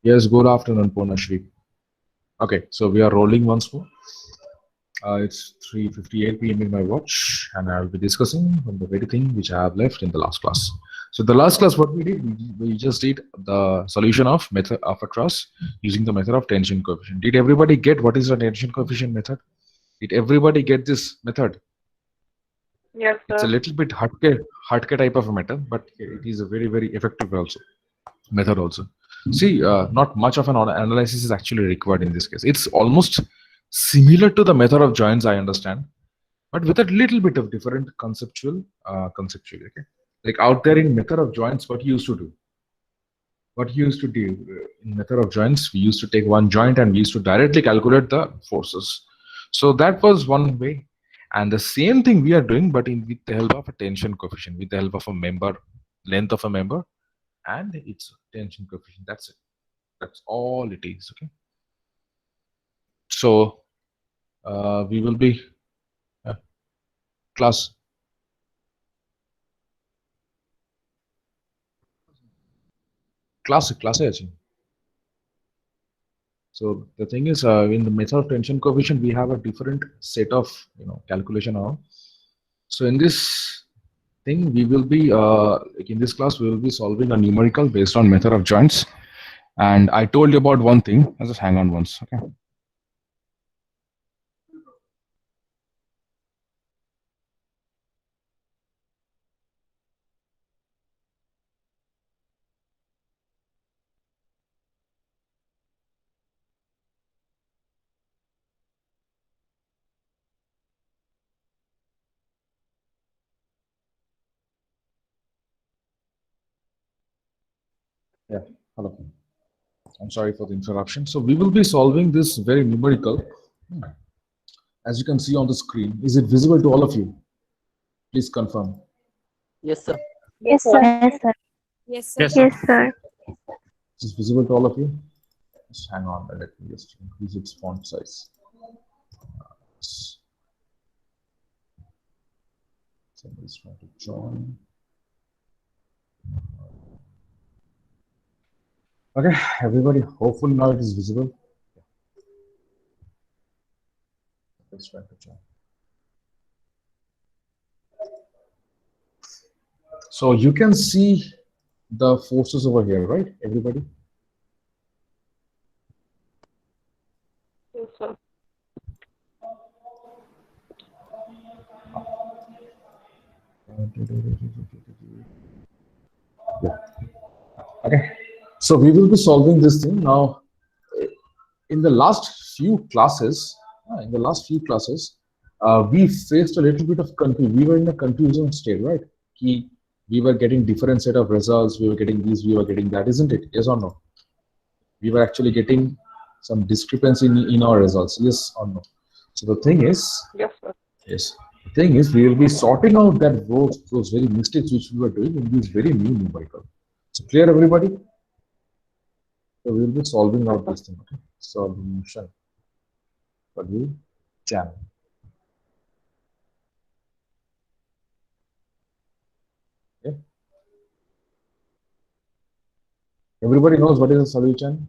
Yes, good afternoon, Purnashri. Okay, so we are rolling once more. It's 3:58 p.m. in my watch, and I'll be discussing on the very thing which I have left in the last class. So the last class, what we did, we just did the solution of method of a cross using the method of tension coefficient. Did everybody get what is the tension coefficient method? Did everybody get this method? Yes, It's a sir. little bit hardcore type of a method, but it is a very effective also method also. See, not much of an analysis is actually required in this case. It's almost similar to the method of joints, I understand, but with a little bit of different conceptually. Okay, like out there in method of joints, what you used to do? What you used to do in method of joints, we used to take one joint and we used to directly calculate the forces. So that was one way, and the same thing we are doing, but in with the help of a tension coefficient, with the help of a member, length of a member, and its tension coefficient. That's it. That's all it is. Okay. So we will be uh, class class A. So the thing is, in the method of tension coefficient, we have a different set of calculation now. So in this thing, we will be like in this class, we will be solving a numerical based on method of joints. And I told you about one thing. I'll just hang on once. Okay. Yeah. Hello. I'm sorry for the interruption. So we will be solving this very numerical. As you can see on the screen, is it visible to all of you? Please confirm. Yes, sir. Yes, Yes, sir. sir. Yes, sir. Yes, sir. Yes, sir. Is it visible to all of you? Just hang on. Let me just increase its font size. Somebody's trying to join. Okay, everybody. Hopefully now it is visible. Let's try to join. So you can see the forces over here, right? Everybody. Yes, sir. Yeah. Okay. So we will be solving this thing now. In the last few classes, we faced a little bit of confusion. We were in a confusion state, right? We were getting different set of results. We were getting this, we were getting that, isn't it? Yes or no? We were actually getting some discrepancy in our results. Yes or no? So the thing is, Yes, sir. yes, the thing is, we will be sorting out those very mistakes which we were doing in this very new numerical. So clear, everybody? So we will be solving out this thing. Okay? Solution. Solution. Okay. Everybody knows what is a solution.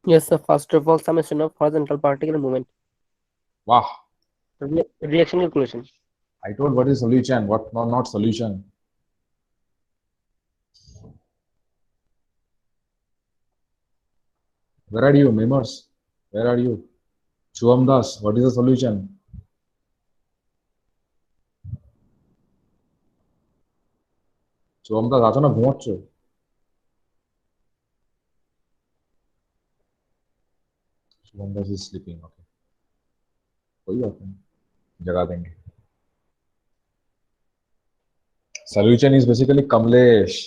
Yes, sir. First of all, summation of horizontal particle movement. Wow. Reaction calculation. I told what is solution, what not solution. Where are you, members? Where are you? Chuam Das, what is the solution? Chuam Das, আছো না ঘুমাচ্ছ? Chuam Das is sleeping. Okay. कोई बात नहीं, जगा देंगे. Solution is basically Kamlesh.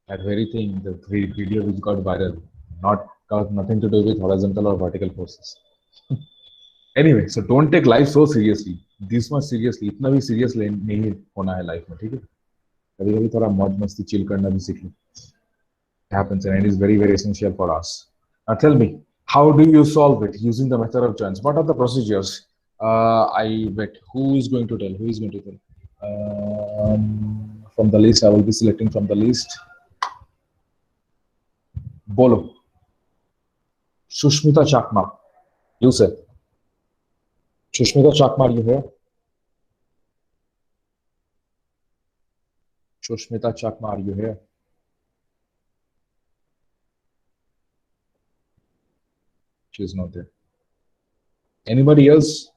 That very thing, the video which got viral, not got nothing to do with horizontal or vertical forces. Anyway, so don't take life so seriously. This much seriously, इतना भी serious नहीं होना है life में, ठीक है? कभी-कभी थोड़ा मौज मस्ती chill करना भी सीख लो. It happens and it is very essential for us. Now tell me, how do you solve it using the method of joints? What are the procedures? I bet who is going to tell? For From the list, I will be selecting from the list. Bolo. Shushmita Chakma. You say. Shushmita Chakma, are you here? Shushmita Chakma, are you here? She's not there. Anybody else?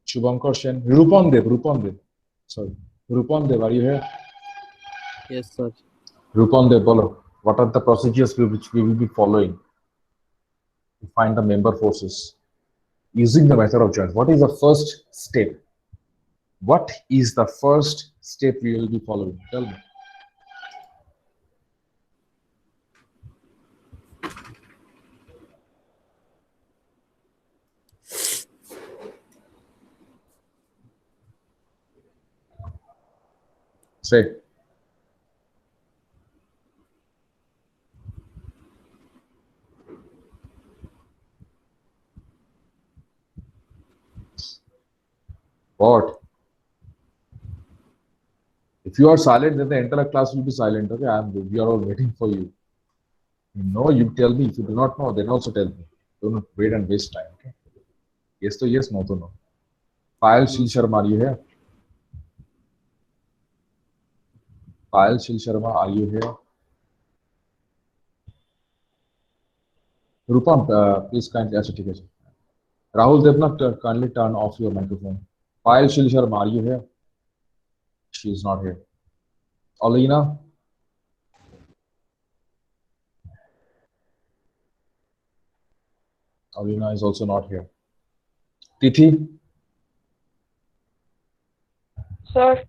Shubhankar Shen. Rupan Dev. Sorry. Rupan Dev, are you here? Yes, sir. Rupan Dev, bolo. What are the procedures which we will be following to find the member forces using the method of joins? What is the first step? What is the first step we will be following? Tell me. Say. What? If you are silent, then the entire class will be silent. Okay, we are all waiting for you. You know, you tell me. If you do not know, then also tell me. Don't wait and waste time. Okay. Yes to yes, no to no. Payal Shil Sharma, are you here? Payal Shil Sharma, are you here? Rupam, please kindly. Acha, theek hai, sir. Rahul Devnath, kindly turn off your microphone. Payal Shil Sharma, are you here? She is not here. Alina? Alina is also not here. Tithi? Sir.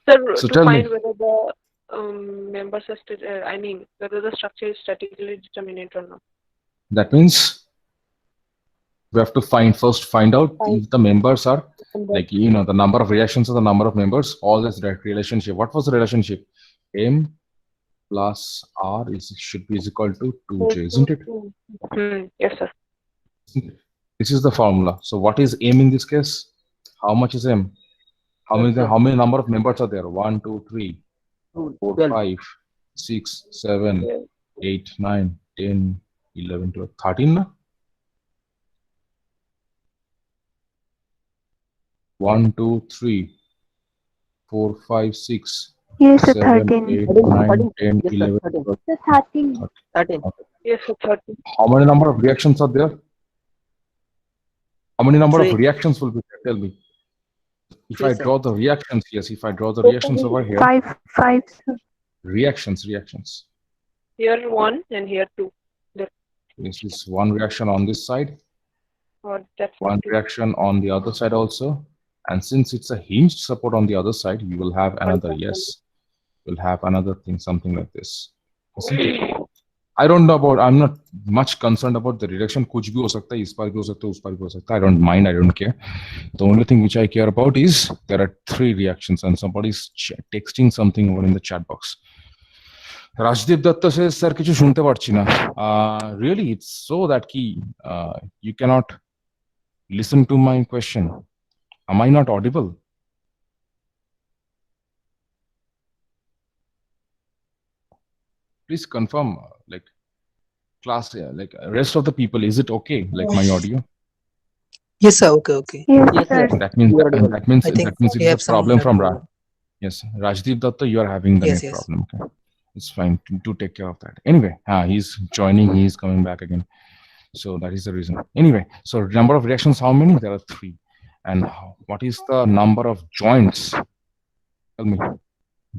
Sir, So to tell find me. whether the members are whether the structure is statically determinate or not. That means we have to find out if the members are like, the number of reactions or the number of members, all this relationship. What was the relationship? M plus R should be equal to 2J, isn't it? Yes, sir. This is the formula. So what is M in this case? How much is M? How many number of members are there? 1, 2, 3, 4, 5, 6, 7, 8, 9, 10, 11, 12, 13. Na? 1, 2, 3, 4, 5, 6, Yes, sir, 7, 13. 8, 9, 10, Yes, sir, 11, 13. 12, Sir, 13. 13. Yes, sir, 30. How many number of reactions are there? How many number of Three. reactions will be there? Tell me. If Three, I sir. draw the reactions, yes, if I draw the reactions over here, 5, sir. reactions. Here 1 and here 2. This is one reaction on this side, Or that's one reaction on the other side also. And since it's a hinged support on the other side, you will have another, yes, you'll have another thing, something like this. Isn't it? I don't know about, I'm not much concerned about the reaction. Kuch bhi ho sakta hai, is par bhi ho sakta hai, us par bhi ho sakta hai. I don't mind, I don't care. The only thing which I care about is there are 3 reactions and somebody's texting something over in the chat box. Rajdeep Datta says, sir, kichu shunte parchi na. Really, it's so that you cannot listen to my question. Am I not audible? Please confirm, like class, like rest of the people, is it okay? Like my audio? Yes, sir. Okay. Yes, sir. That means I think it we is have a some problem from network. Yes, Rajdeep Datta, you are having the Yes, net yes. problem. Okay, it's fine to take care of that. Anyway, he's joining. He's coming back again. So that is the reason. Anyway, so number of reactions, how many? There are 3. And what is the number of joints? Tell me.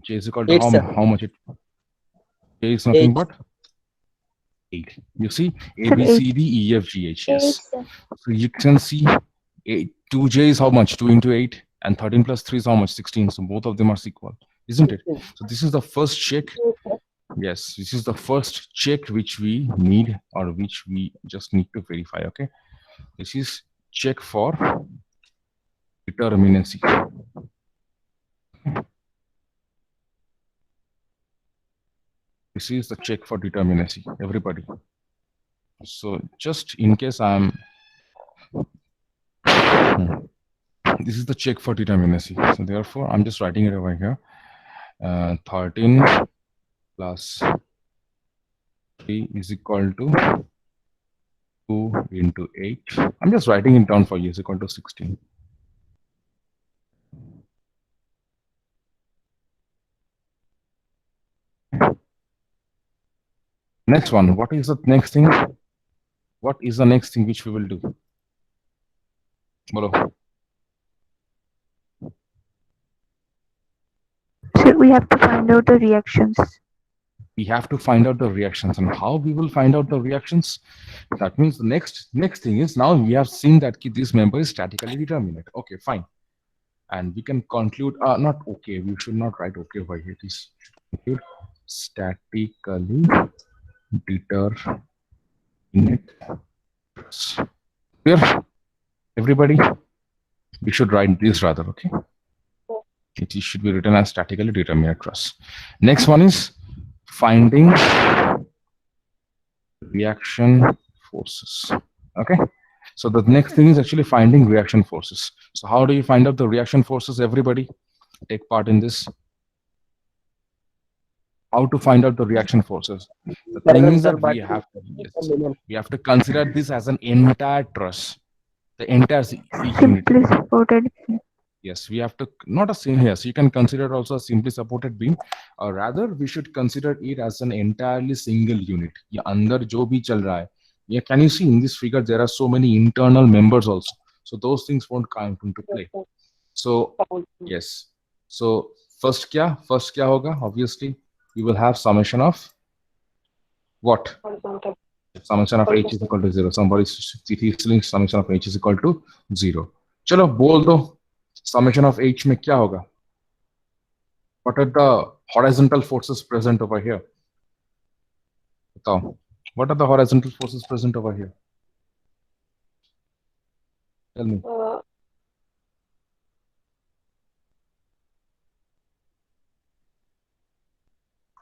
J is equal to 8, sir. how much it? J is nothing 8. but 8. You see, A, Sir, B, 8. C, D, E, F, G, H. 8, Yes. sir. So you can see 2J is how much? 2 into 8. And 13 plus 3 is how much? 16. So both of them are equal, isn't it? So this is the first check. Yes, this is the first check which we need, or which we just need to verify. Okay, this is check for determinacy. This is the check for determinacy, everybody. So just in case I'm this is the check for determinacy. So therefore, I'm just writing it over here. 13 plus 3 is equal to 2 into 8. I'm just writing it down for you. Is equal to 16. Next one. What is the next thing? What is the next thing which we will do? Bolo. So we have to find out the reactions. We have to find out the reactions, and how we will find out the reactions. That means the next thing is, now we have seen that this member is statically determinate. Okay, fine, and we can conclude. Not okay. We should not write okay over here. It is conclude statically determinate. Clear, everybody? We should write this rather. Okay, it should be written as statically determinate truss. Next one is finding reaction forces. Okay, so the next thing is actually finding reaction forces. So how do you find out the reaction forces? Everybody take part in this. How to find out the reaction forces? The thing is that we have to consider this as an entire truss, the entire unit. Simply supported. Yes, we have to not a same here. So you can consider it also a simply supported beam, or rather we should consider it as an entirely single unit. ये अंदर जो भी चल रहा है, yeah, can you see in this figure there are so many internal members also. So those things won't come into play. So yes. So first क्या होगा? Obviously we will have summation of what? Summation of h is equal to 0. Somebody is summation of h is equal to 0. चलो बोल दो. Summation of h में क्या होगा? What are the horizontal forces present over here? बताओ. What are the horizontal forces present over here? Tell me.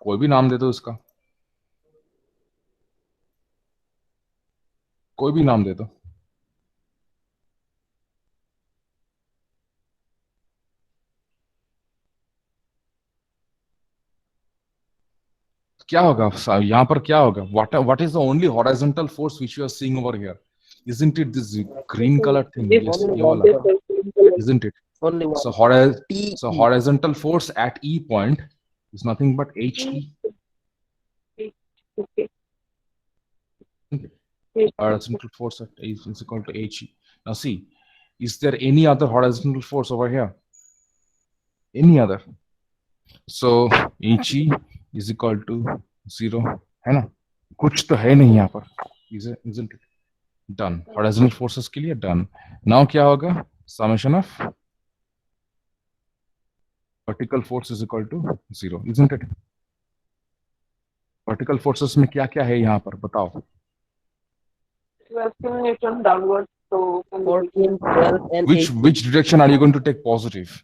कोई भी नाम दे दो इसका. कोई भी नाम दे दो. क्या होगा यहाँ पर? क्या होगा? What is the only horizontal force which you are seeing over here? Isn't it this green colored thing? Yes, ये वाला. Isn't it? Only one. So horizontal force at E point is nothing but HE. Okay. Horizontal force at E is equal to HE. Now see, is there any other horizontal force over here? Any other? So HE is equal to 0, है ना? कुछ तो है नहीं यहाँ पर. Isn't it? Done. Horizontal forces के लिए done. Now क्या होगा? Summation of vertical force is equal to 0, isn't it? Vertical forces में क्या क्या है यहाँ पर? बताओ. 12 Newton downward. So 14, 12, and Which direction are you going to take positive?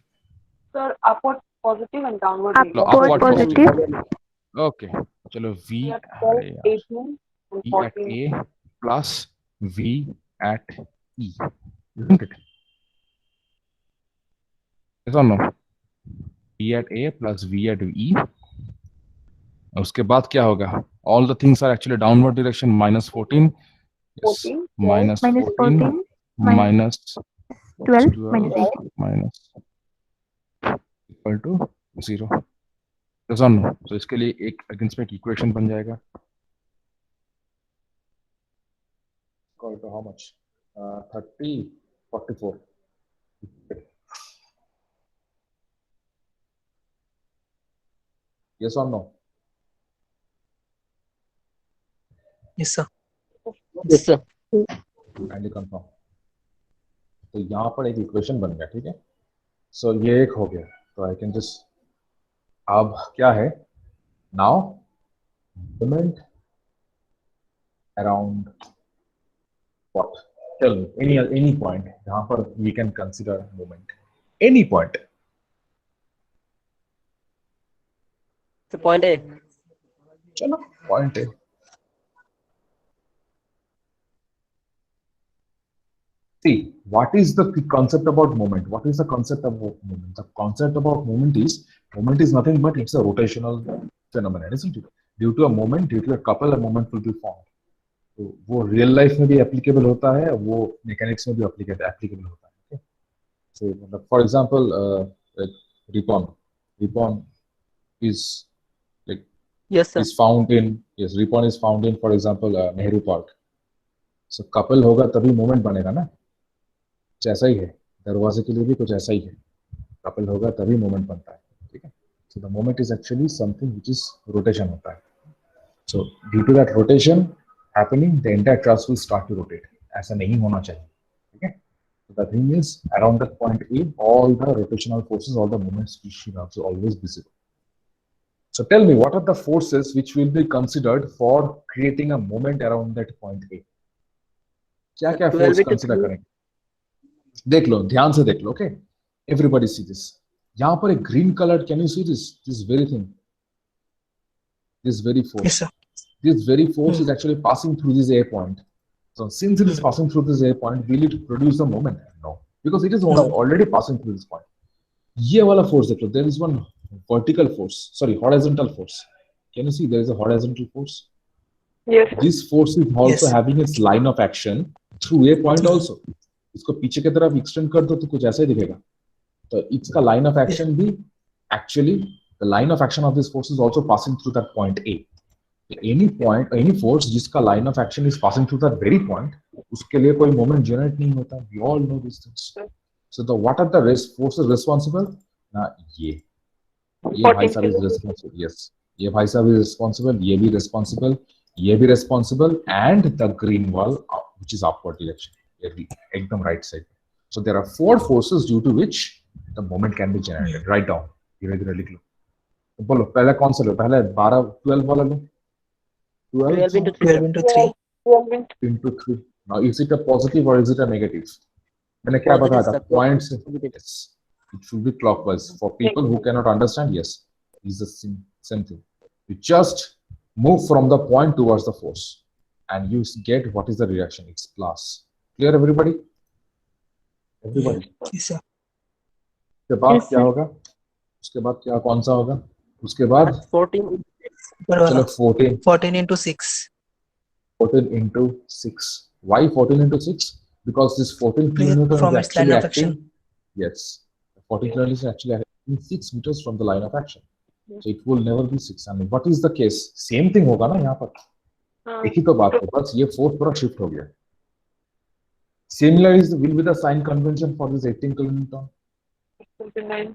sir, upward positive and downward Upward positive. Okay. चलो V at 12, 18 and V at 14. A plus V at E, isn't it? Yes or no? V at A plus V at E. उसके बाद क्या होगा? All the things are actually downward direction. Minus 14. Yes. 14, Minus Minus 14. 14. Minus 12. Minus 18. minus equal to 0. Yes or no? So इसके लिए एक against में equation बन जाएगा. Equal to how much? 30, 44. Yes or no? Yes, sir. yes, sir. Kindly confirm. तो यहाँ पर एक इक्वेशन बन गया, ठीक है. सो ये एक हो गया. तो आई कैन जस्ट, अब क्या है now? Moment around what? Tell me any point जहाँ पर we can consider moment. Any point. So point A. चलो पॉइंट है. See, what is the concept about moment? What is the concept about moment? The concept about moment is nothing but it's a rotational phenomenon, isn't it? Due to a moment, due to a couple, a moment will be formed. तो वो real life में भी applicable होता है, वो mechanics में भी applicable होता है. So मतलब for example, Ripon is like Yes, sir. is found in Ripon is found in, for example, Nehru Park. So couple होगा तभी moment बनेगा ना. कुछ ऐसा ही है, दरवाजे के लिए भी कुछ ऐसा ही है, कपल होगा तभी मोमेंट बनता है. ठीक है. So the moment is actually something which is rotation होता है. So due to that rotation happening the entire truss will start to rotate. ऐसा नहीं होना चाहिए. ठीक है. So the thing is, around that point A, all the rotational forces, all the moments should also always be visible. So tell me, what are the forces which will be considered for creating a moment around that point A? क्या क्या 12 force into consider 3. करेंगे? देख लो, ध्यान से देख लो. Okay, everybody see this. यहाँ पर एक green colour, can you see this very thing, this very Yes, force. sir. This very force is actually passing through this A point. So since it is passing through this A point, will it produce a moment? No, because it is already passing through this point. ये वाला force देख लो, there is one vertical force, sorry, horizontal force. Can you see there is a horizontal force? Yes. This force is also Yes. having its line of action through A point also. इसको पीछे की तरफ extend कर दो तो कुछ ऐसा ही दिखेगा. तो इसका लाइन ऑफ एक्शन भी actually the line of action of this force is also passing through that point A. Any point, any force जिसका line of action is passing through that very point, उसके लिए कोई moment generate नहीं होता. We all know this things. So the what are the forces responsible? ना ये भाई साहब इज रिस्पांसिबल. यस, ये भाई साहब इज रिस्पांसिबल, ये भी रिस्पांसिबल, ये भी responsible, and the green wall which is upward direction. एकदम right side. So there are 4 forces due to which the moment can be generated. Write down. धीरे-धीरे लिख लो. तो बोलो पहले कौन सा लो? पहले 12 वाला लो. 12 into 3. 12 into 3. 12 into 3. Now is it a positive or is it a negative? मैंने क्या Positive, बताया था? sir. Points. Positive. Yes. It should be clockwise. For people who cannot understand, yes, it's the same thing. You just move from the point towards the force, and you get what is the reaction. It's plus. Clear, everybody? Everybody. Yes, sir. उसके बाद Yes, क्या sir. होगा? उसके बाद क्या, कौन सा होगा? उसके बाद 14. ऊपर चलो वाला 14. 14 into 6. 14 into 6. Why 14 into 6? Because this 14 kilonewton From is its line actually of acting. action. Yes, 14 kilonewton is actually acting 6 meters from the line of action. So it will never be 6. And what is the case? Same thing होगा ना यहाँ पर. एक ही तो बात है, बस ये फोर्स पूरा शिफ्ट हो गया. Similar will be the sign convention for this 18 kilonewton. 29.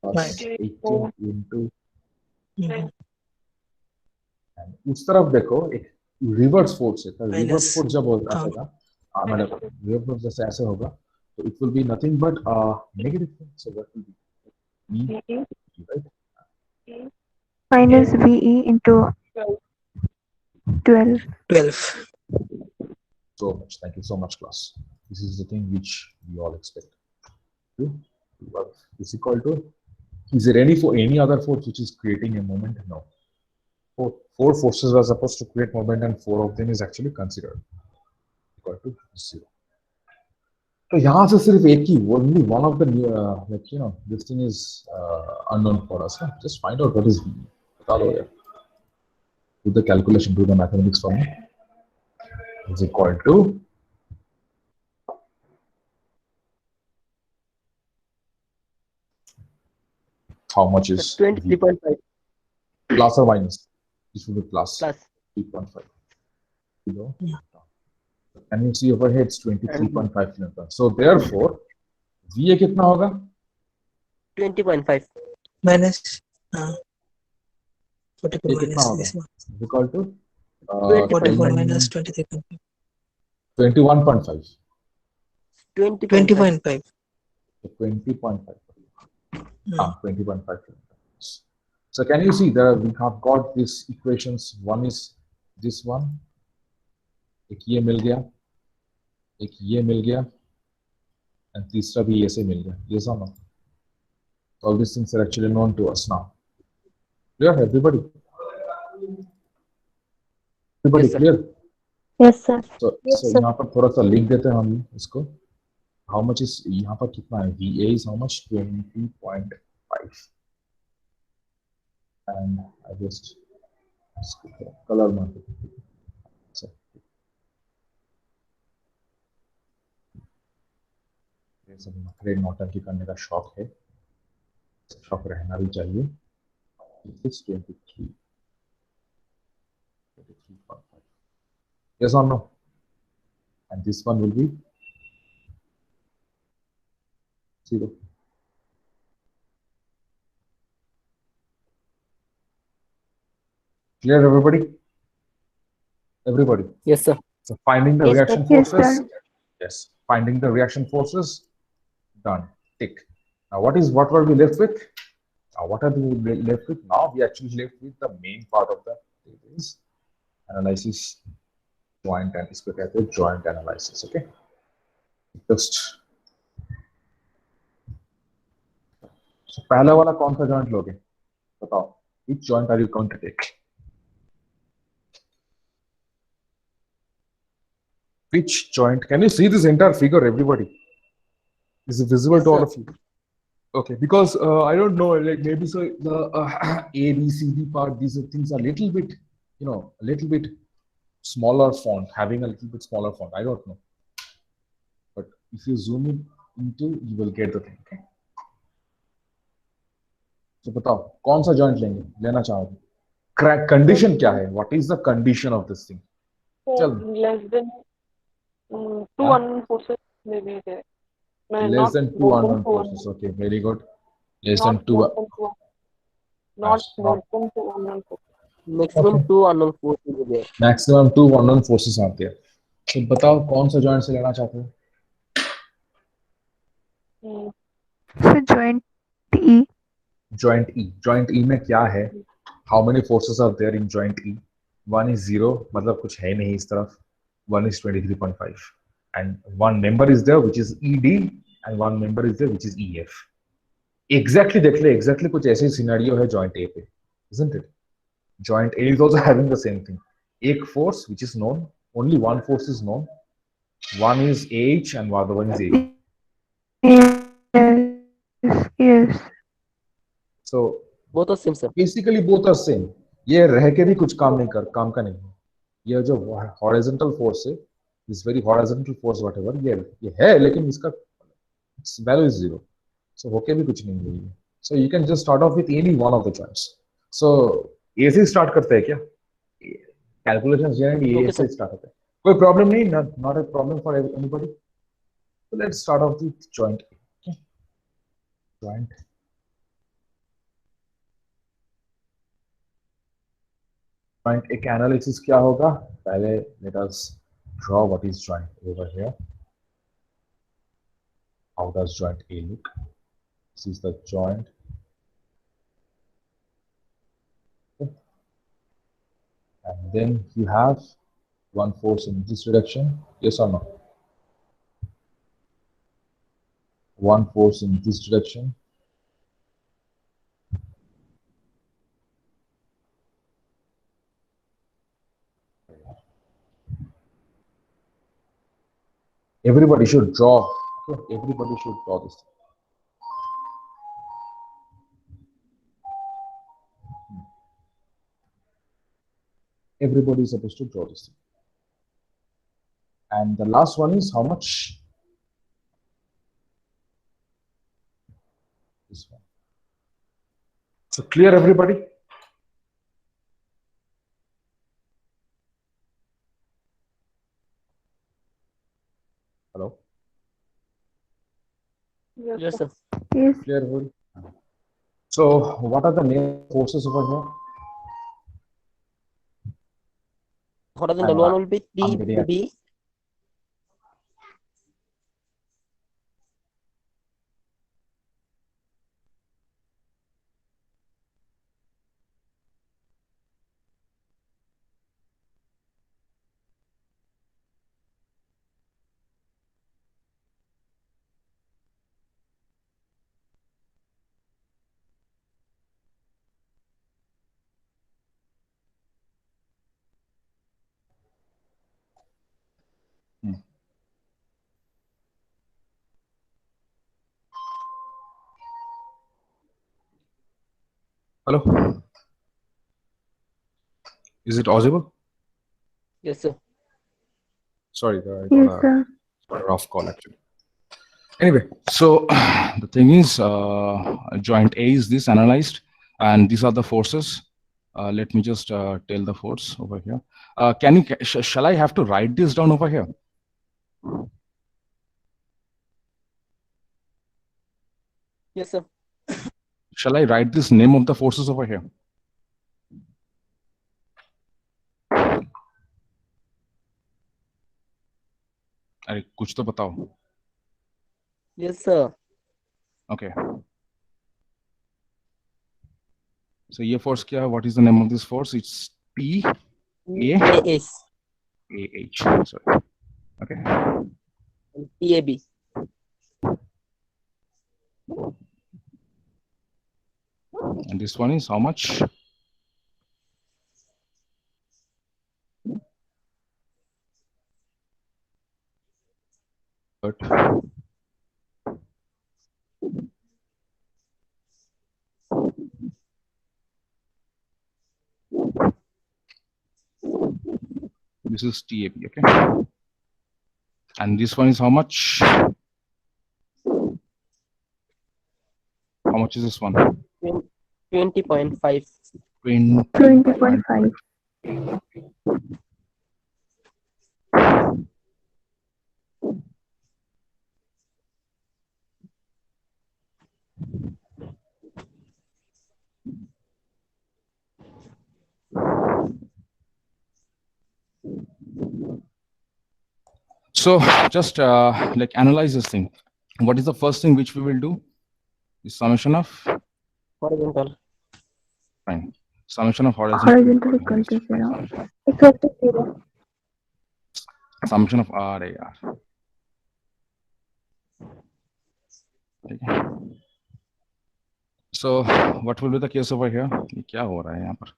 Plus 18 into, Mhm. and उस तरफ देखो एक रिवर्स फोर्स है. Reverse Minus. फोर्स जब होगा मतलब रिवर्स फोर्स जैसे ऐसे होगा तो it will be nothing but negative thing. So what will be E, right? Minus VE into 12. 12. So much. Thank you so much, class. This is the thing which we all expect. Is equal to. Is there any other force which is creating a moment? No. Four forces are supposed to create moment, and 4 of them is actually considered equal to 0. तो यहाँ से सिर्फ एक ही, only one of the like this thing is unknown for us. Just find out what is बता दो यार. Do the calculation, do the mathematics for me. Is equal to how much is 23.5 plus or minus? This will be plus plus. 3.5. You know? Yeah. And you see over here it's 23.5 kilonewton. So therefore, VA कितना होगा? 20.5. Minus. 44 ये कितना minus होगा? this one. Is equal to 44 minus 23.5. 21.5. 20.5. 20.5. 20.5 kilonewtons. So can you see there we have got these equations. One is this one. एक ये मिल गया, एक ये मिल गया, and तीसरा भी ये से मिल गया. Yes or no? All these things are actually known to us now. Clear, everybody? Everybody Yes, sir. clear? Yes, sir. So यहाँ पर थोड़ा सा लिख देते हैं हम इसको. How much is यहाँ पर कितना है? VA is how much? 20.5. And I just color mark. So, ये सब नखरे नौटंकी करने का शौक है. शौक रहना भी चाहिए. It is 23.5. Yes or no? And this one will be 0. Clear, everybody? Everybody. Yes, sir. So finding the Yes, sir. reaction Yes, forces. sir. Yes. Finding the reaction forces. Done. Tick. Now what were we left with? What are we left with? Now we actually left with the main part of the is analysis joint and इसको कहते हैं joint analysis. Okay. Just so पहला वाला कौन सा joint लोगे? बताओ. Which joint are you going to take? Which joint? Can you see this entire figure, everybody? Is it visible Yes, to all sir. of you? Okay, because I don't know, like maybe so the A, B, C, D part, these things are a little bit, a little bit smaller font, having a little bit smaller font. I don't know. But if you zoom in into, you will get the thing. Okay. So बताओ कौन सा joint लेना चाहोगे? Crack condition क्या है? What is the condition of this thing? So Tell me. less than two Huh? unknown forces may be there. Less Not than two more than unknown two forces. Okay, very good. Less Not than two. more than two. Not Not more than two unknown forces. Maximum Okay. 2 unknown forces will be there. Maximum two unknown forces are there. तो बताओ कौन सा joint से लेना चाहते हो? So joint E. Joint E. Joint E में क्या है? How many forces are there in joint E? One is 0, मतलब कुछ है नहीं इस तरफ. One is 23.5. And one member is there which is ED and one member is there which is EF. Exactly देख ले, exactly कुछ ऐसे scenario है joint A पे, isn't it? Joint A is also having the same thing. एक force which is known, only one force is known. One is AH and the other one is A. Yes. Yes. So Both are same, sir. basically both are same. ये रह के भी कुछ काम का नहीं है. ये जो horizontal force है, this very horizontal force whatever ये है लेकिन इसका value is 0. So होके भी कुछ नहीं है ये. So you can just start off with any one of the joints. So A से start करते हैं क्या? Calculations जो है ये Okay, A से sir. start होते हैं. कोई problem नहीं, not a problem for anybody. So let's start off with joint A. Okay. Joint. Joint एक analysis क्या होगा? पहले let us draw what is joint over here. How does joint A look? This is the joint. Okay. And then you have one force in this direction. Yes or no? One force in this direction. Everybody should draw. Okay? Everybody should draw this. Everybody is supposed to draw this. And the last one is how much? This one. So clear, everybody? Hello? Yes, sir. Yes. Clear, everybody? So what are the main forces over here? Horizontal one will be I'm getting it. B. Hello? Is it audible? Yes, sir. Sorry, I Yes, got sir. a rough call actually. Anyway, so the thing is, joint A is this analyzed, and these are the forces. Let me just tell the force over here. Shall I have to write this down over here? Yes, sir. Shall I write this name of the forces over here? अरे कुछ तो बताओ. Yes, sir. Okay. So ये force क्या है? What is the name of this force? It's P A AS A H. Sorry. Okay. and PAB. And this one is how much? But this is TAB, okay? And this one is how much? How much is this one? 20.5. 20.5. So just like analyze this thing. What is the first thing which we will do? The summation of Horizontal. fine. Summation of horizontal. Horizontal equal to 0. Equal to 0. Summation of R A R. Okay. So what will be the case over here? ये क्या हो रहा है यहाँ पर?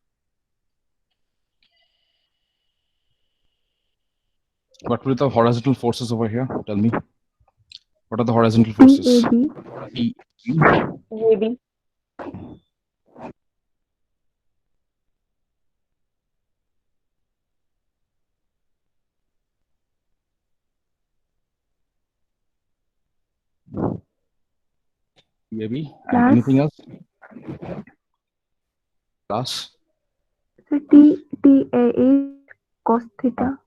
What will be the horizontal forces over here? Tell me. What are the horizontal forces? PAB. P AB. PAB and Plus. anything else? Plus So TA is cos theta.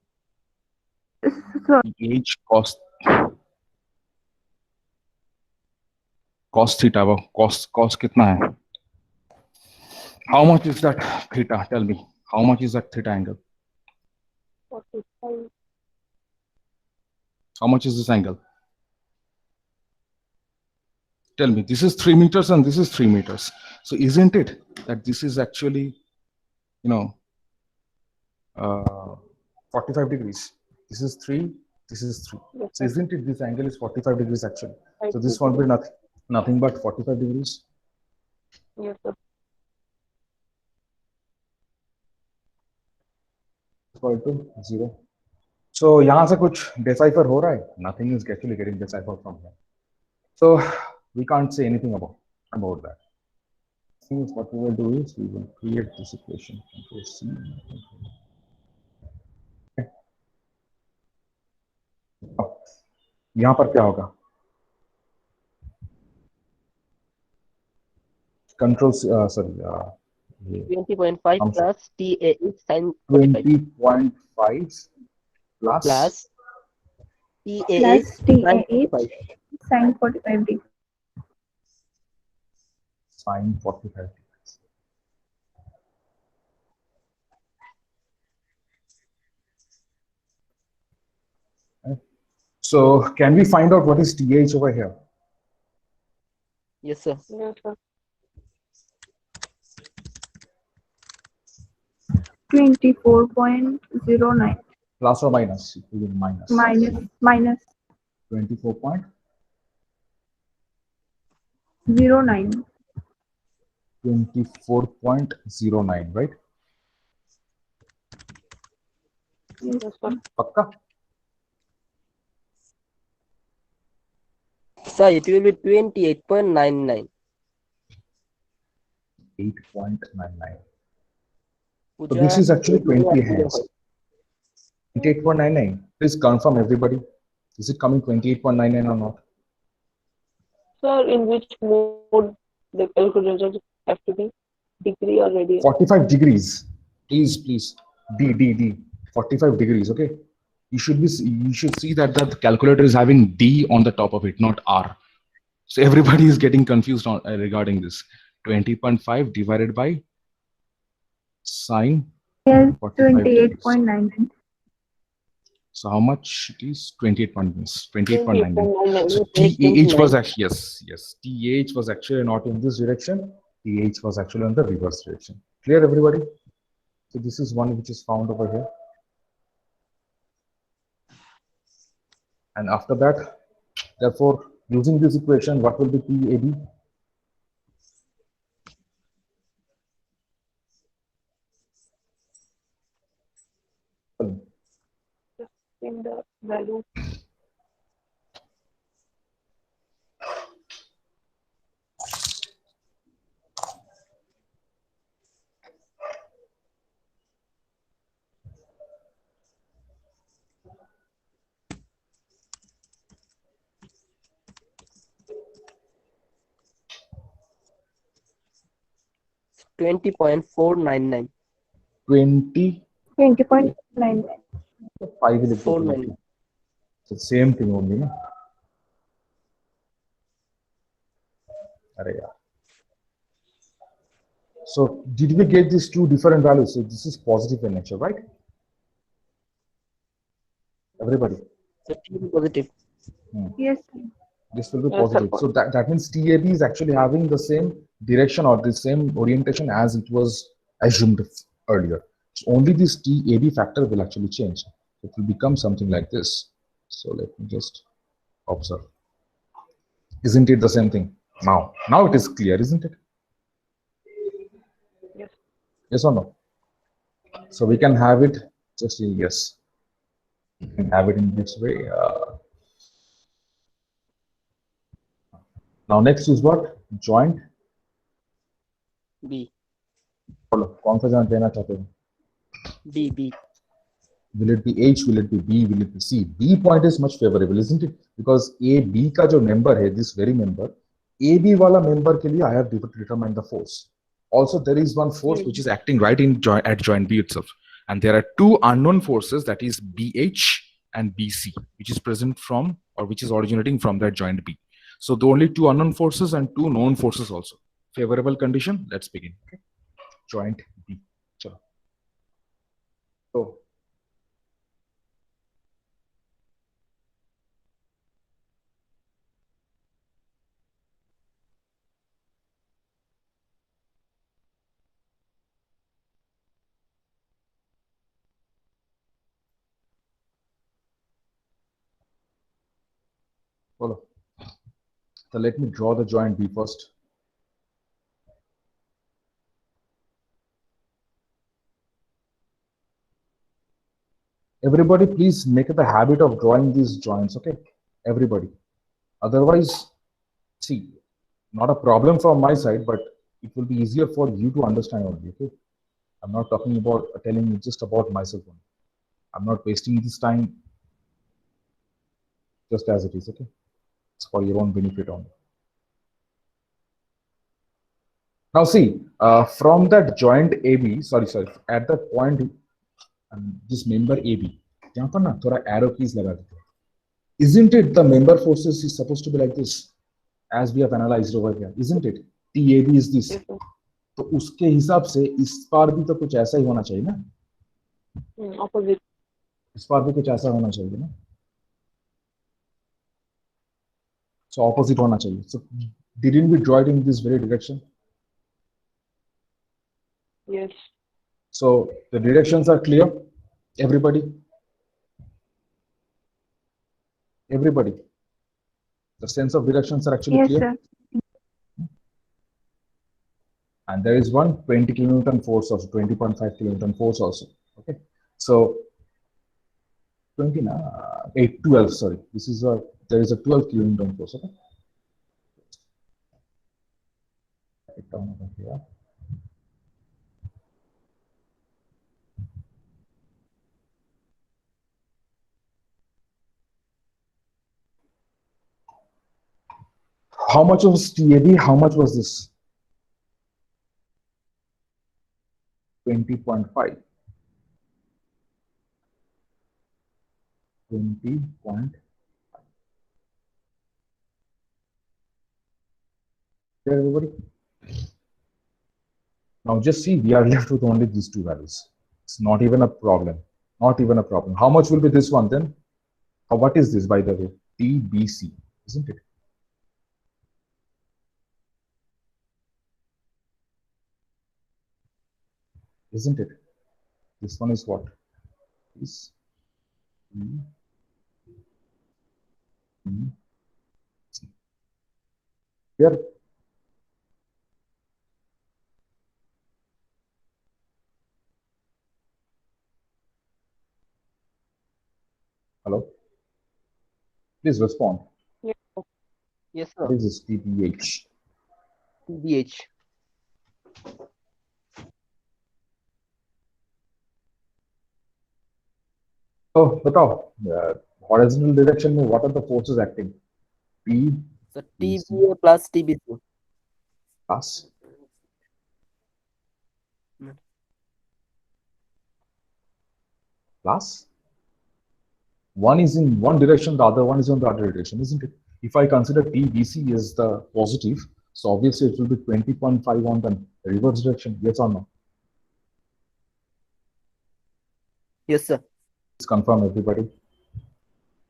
So H cos theta. वो cos कितना है? How much is that theta? Tell me. How much is that theta angle? 45. How much is this angle? Tell me. This is 3 meters and this is 3 meters. So isn't it that this is actually, 45 degrees? This is 3. This is 3. Yes, So isn't it this angle is 45 degrees actually? sir. So this won't be nothing but 45 degrees. Yes, sir. Equal to 0. So यहाँ से कुछ decipher हो रहा है? Nothing is actually getting deciphered from here. So we can't say anything about that. So what we will do is we will create this equation. Control C. Okay. अब यहाँ पर क्या होगा? Control sorry. 20.5 I'm sorry. plus TA is sin 45 20.5 plus plus TA plus is TA sin is 45. sin 45 degrees. sin 45 degrees. Okay. So can we find out what is TH over here? Yes, sir. Yes, sir. 24.09 Plus or minus? It will be minus. minus 24.09. 24.09, right? Yes, sir. Pakka? Sir, it will be 28.99. 28.99. So Pooja, this is actually video 20 video hands. হয়। 28.99. Please confirm everybody. Is it coming 28.99 or not? Sir, in which mode the calculator have to be? Degree or radian? 45 degrees. Please. D. 45 degrees. Okay. You should see that the calculator is having D on the top of it, not R. So everybody is getting confused on regarding this. 20.5 divided by sine Yes, 45 degrees. 28.99. So how much it is? 28.99. 28.99. So TAH was actually yes. TAH was actually not in this direction. TAH was actually on the reverse direction. Clear, everybody? So this is one which is found over here. And after that, therefore, using this equation, what will be TAB? In the value. Twenty 20.499. 20. 20.99. 5 will be 499. the same thing only. No? Arey yaar. So did we get these two different values? So this is positive in nature, right? Everybody. So T will be positive. Yes. This will be Yes, sir. positive. So that means TAB is actually having the same direction or the same orientation as it was assumed earlier. So only this TAB factor will actually change. It will become something like this. So let me just observe. Isn't it the same thing? Now it is clear, isn't it? Yes. Yes or no? So we can have it just a yes. We can have it in this way. Now next is what? Joint. B. बोलो कौन सा joint लेना चाहते हो? B. Will it be H? Will it be B? Will it be C? B point is much favorable, isn't it? Because A B का जो member है, this very member, A B वाला member के लिए I have determined the force. Also, there is one force which is acting right in at joint B itself, and there are two unknown forces, that is BH and BC, which is present from or which is originating from that joint B. So the only two unknown forces and two known forces also. Favorable condition. Let's begin. Okay. Joint B. Chalo. So. Follow. So let me draw the joint B first. Everybody, please make it a habit of drawing these joints, okay? Everybody. Otherwise, see, not a problem from my side, but it will be easier for you to understand only, okay? I'm not talking about telling you just about myself only. I'm not wasting this time just as it is, okay? It's for your own benefit only. Now see, from that joint AB, sorry, at that point, this member AB, यहाँ पर ना थोड़ा arrow keys लगा देते हैं. Isn't it the member forces is supposed to be like this, as we have analyzed over here? Isn't it? TAB is this. Yes, sir. तो उसके हिसाब से इस पार भी तो कुछ ऐसा ही होना चाहिए ना? Opposite. इस पार भी कुछ ऐसा होना चाहिए ना? So opposite होना चाहिए. So didn't we draw it in this very direction? Yes. So the directions are clear, everybody. Everybody. The sense of directions are actually Yes, clear. sir. And there is one 20 kilonewton force also, 20.5 kilonewton force also. Okay. So 20 na 8 12, sorry. This is a there is a 12 kilonewton force. Okay. Write it down over here. how much was TAB? How much was this? 20.5. 20.5. There, everybody. Now just see, we are left with only these two values. It's not even a problem. Not even a problem. How much will be this one then? What is this, by the way? TBC, isn't it? Isn't it? This one is what? Is here. Hello? Please respond. Yes, sir. This is TBH. TBH. Oh, बताओ. Horizontal direction में what are the forces acting? P So TBA plus TBC. plus plus. One is in one direction, the other one is on the other direction, isn't it? If I consider TBC as the positive, so obviously it will be 20.5 on the reverse direction. Yes or no? Yes, sir. Please confirm, everybody.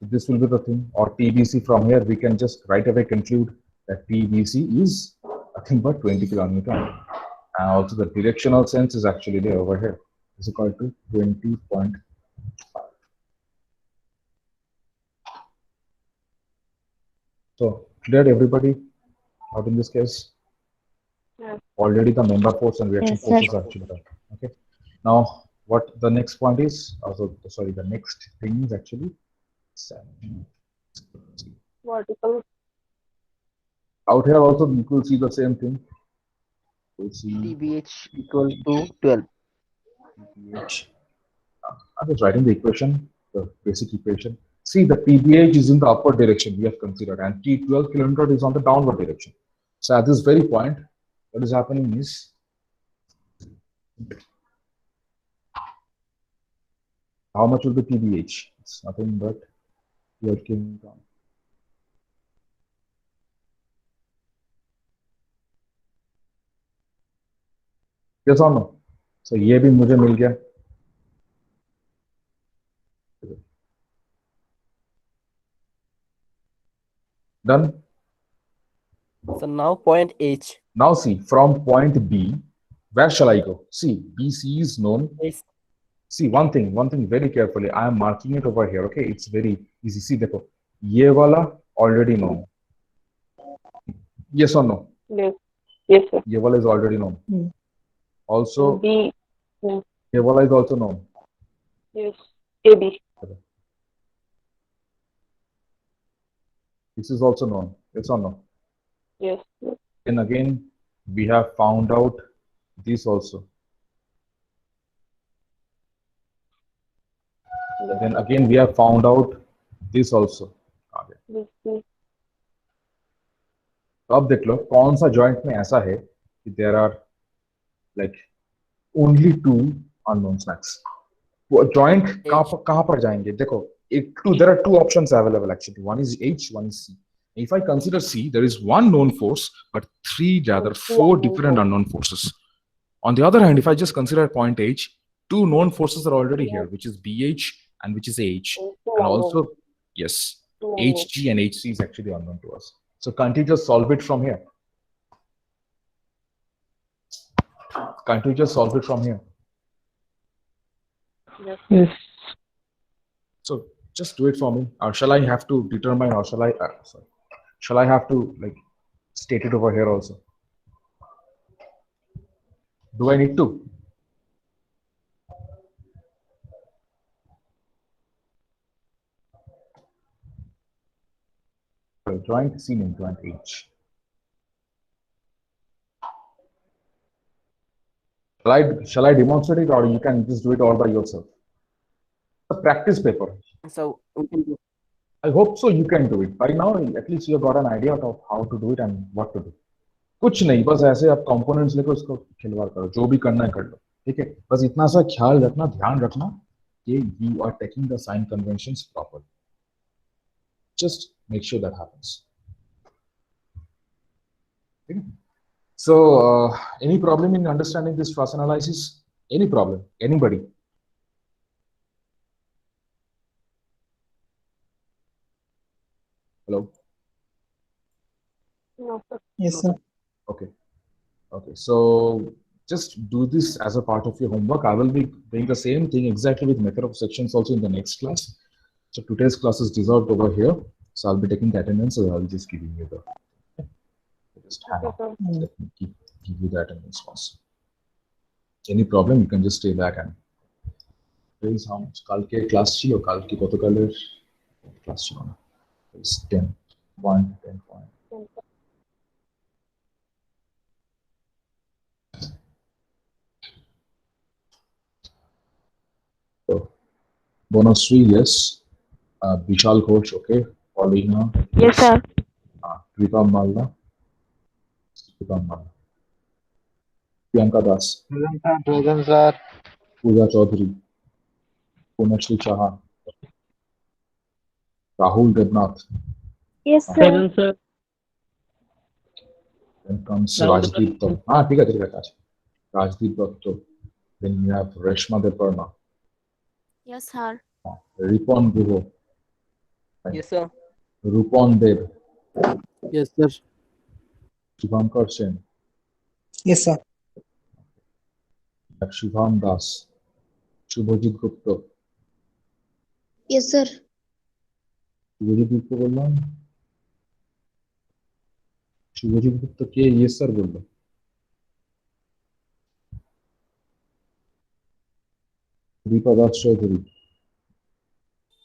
This will be the thing. Or TBC, from here we can just right away conclude that TBC is nothing but 20 kN. And also the directional sense is actually there over here. Is equal to 20.5. So clear, everybody, out in this case? Yes. Already the member force and reaction Yes, sir. forces are actually done. Okay. Now what the next point is, sorry, the next thing is actually Vertical. out here also you will see the same thing. We'll see TBH equal to 12. PBH. I'm just writing the equation, the basic equation. See, the PBH is in the upward direction we have considered, and T12 kN is on the downward direction. So at this very point, what is happening is how much will be PBH? It's nothing but here came down. Yes or no? So ये भी मुझे मिल गया. Done. So now point H. Now see, from point B, where shall I go? See, BC is known. Yes. See, one thing very carefully. I am marking it over here. Okay, it's very easy. See, देखो, ये वाला already known. Yes or no? Yes. Yes, sir. ये वाला is already known. Hmm. Also, B. ये वाला is also known. Yes. AB. This is also known. Yes or no? Yes. Yes. And again, we have found out this also. Yes. Then again, we have found out this also. This is अब देख लो कौन सा joint में ऐसा है कि there are like only two unknown max. वो joint कहां पर जाएंगे? देखो, एक two there are two options available actually. One is H, one is C. If I consider C, there is one known force, but four different unknown forces. On the other hand, if I just consider point H, two known forces are already here, which is BH and which is AH. And also, yes, HG and HC is actually unknown to us. So can't you just solve it from here? Can't you just solve it from here? Yes. So just do it for me. Or shall I have to determine, or shall I have to like state it over here also? Do I need to? Joint C and joint H. Shall I demonstrate it, or you can just do it all by yourself? A practice paper. So we can do. I hope so you can do it. By now, at least you got an idea of how to do it and what to do. कुछ नहीं, बस ऐसे आप components लेकर उसको खिलवाड़ करो, जो भी करना है कर लो, ठीक है। बस इतना सा ख्याल रखना, ध्यान रखना कि you are taking the sign conventions properly. Just make sure that happens. Okay? So, any problem in understanding this cross analysis? Any problem? Anybody? Hello? No, sir. Yes, sir. Okay. Okay. So just do this as a part of your homework. I will be doing the same thing exactly with method of sections also in the next class. So today's class is reserved over here. So I'll be taking the attendance, so I'll just giving you the just hang Okay, on. sir. Let me give you the attendance once. Any problem, you can just stay back and raise how much. Kal ke class chi or kal ki koto kaler class chi ona. It's 10 point, 10 point. So Bonusri, yes. Vishal Ghosh, okay. Paulina, Yes, sir. Krita Malla, Priyanka Das, Present, sir. Pooja Chaudhary, Punashri Chahan, Rahul Devnath, Yes, sir. Present, sir. then comes Rahul Rajdeep Datta. ठीक है, अच्छा. Rajdeep Datta. Then you have Reshma Deparna, Yes, sir. Ripon Guho, Yes, sir. Rupon Dev, Yes, sir. Shubhankar Sen, Yes, sir. Shubham Das, Shubhajit Gupta. Yes, sir. Subhajit Gupta बोल रहा हूँ. शुभजीत गुप्ता के ये sir बोल रहा. दीपा दास चौधरी,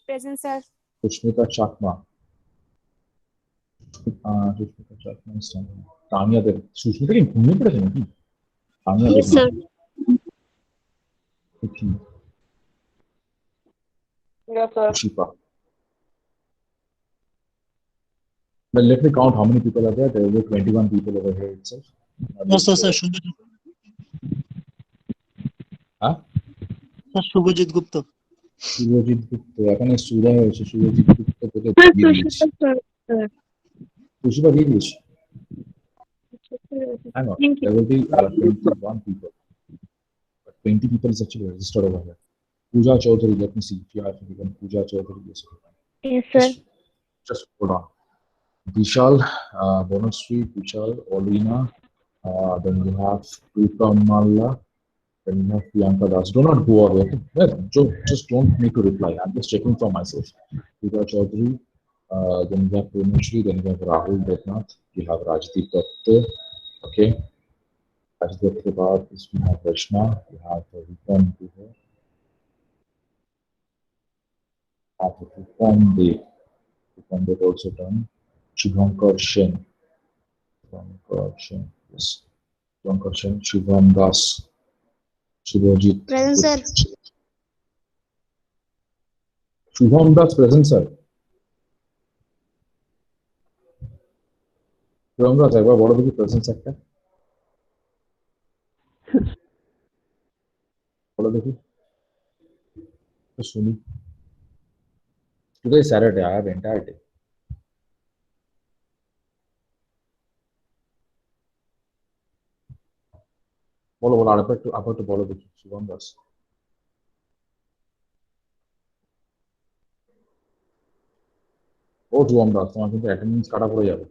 Present, sir. सुष्मिता चाकमा, सुष्मिता चाकमा इस टाइम. तानिया देव, सुष्मिता की घूमने पड़े थे ना. Tania Yes, sir. Dev, Yes, sir. Shipa. Well, let me count how many people are there. There were 21 people over here itself. No, sir. Shubhajit. Huh? Sir, Shubhajit Gupta. Subhajit গুপ্ত এখানে সুরা হয়েছে. শুভজিৎ গুপ্ত বলে দিয়ে দিয়েছি. খুশিবা দিয়ে দিয়েছি. Hang on. There will be 21 people. But 20 people is actually registered over here. Pooja Chaudhary, let me see if you have given Pooja Chaudhary. Yes, sir. Just hold on. Vishal, Bonusri, Vishal, Olina, then you have Prita Malla, then you have Priyanka Das. Do not go away. Well, just don't need to reply. I'm just checking for myself. Pooja Chaudhary, then you have Punashri, then you have Rahul Devnath, you have Rajdeep Datta, okay. Rajdeep Datta, we have Reshma, you have Rupam Guho, Rupam Dev also done. Shubhankar Sen, yes. Shubhankar Sen, Shubham Das, Shubhajit. Present, sir. Shubham Das present, sir. Shubham Das, একবার বড় দেখি presence একটা. বড় দেখি. তো শুনি. Today is Saturday, I have entire day. বলো আবার একটু বলো দেখি. শুভম দাস. ও শুভম দাস, তোমার কিন্তু অ্যাটেন্ডেন্স কাটা পড়ে যাবে.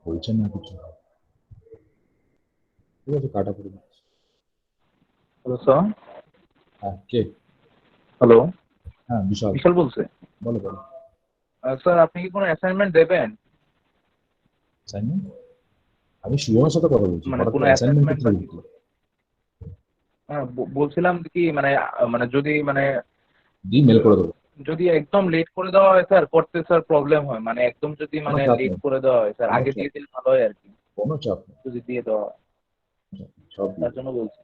বলছেন না কিছু. ঠিক আছে, কাটা পড়ে যাবে. Hello sir. হ্যাঁ, কে? হ্যালো, হ্যাঁ, বিশাল. বিশাল বলছে. বলো. স্যার আপনি কি কোনো অ্যাসাইনমেন্ট দেবেন? অ্যাসাইনমেন্ট? আমি শুভমের সাথে কথা বলছি. মানে কোনো অ্যাসাইনমেন্ট অ্যাসাইনমেন্ট ক্ষেত্রে বলছিলাম কি মানে যদি মেল করে দেবো. যদি একদম লেট করে দেওয়া হয় স্যার, করতে স্যার প্রবলেম হয়. মানে একদম যদি কোনো চাপ লেট নেই. করে দেওয়া হয় স্যার, কোনো আগে চাপ দিয়ে দিলে ভালো হয় আর কি. কোনো চাপ নেই. যদি দিয়ে দেওয়া হয় সব তার জন্য বলছি.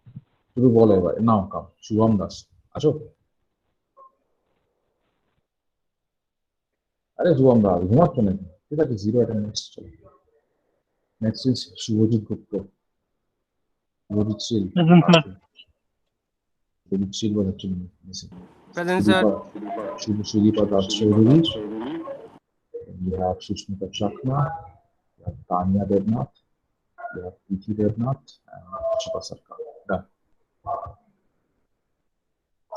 শুধু বলো এবার. নাও কাম. শুভম দাস, আছো? আরে শুভম দা ঘুমাচ্ছ নাকি? ঠিক আছে, zero attendance. Next is Shubhajit Gupta. Shubhajit Sil. Present, sir. Shubhajit Sil was actually missing. Present, sir. Sudipa Das Chaudhary. You have Sushmita Chakma. You have Tanya Devnath. You have Preeti Devnath and Ashita Sarkar. Done.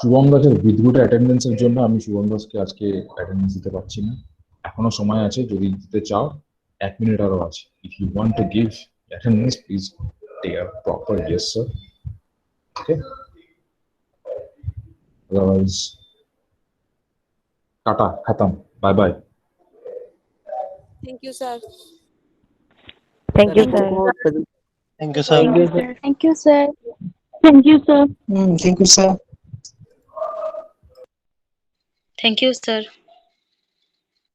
Shubham দাসের বিদ্যুৎ অ্যাটেন্ডেন্সের জন্য আমি শুভম দাসকে আজকে অ্যাটেন্ডেন্স দিতে পারছি না। এখনো সময় আছে, যদি দিতে চাও 1 মিনিট আরো আছে। If you want to give attendance please take a proper yes sir. Okay, otherwise tata, খতম, bye bye. Thank you, sir. Thank you, sir. Present. Thank you, sir. Thank you, sir. Thank you, sir. Thank you, sir. Thank you, sir.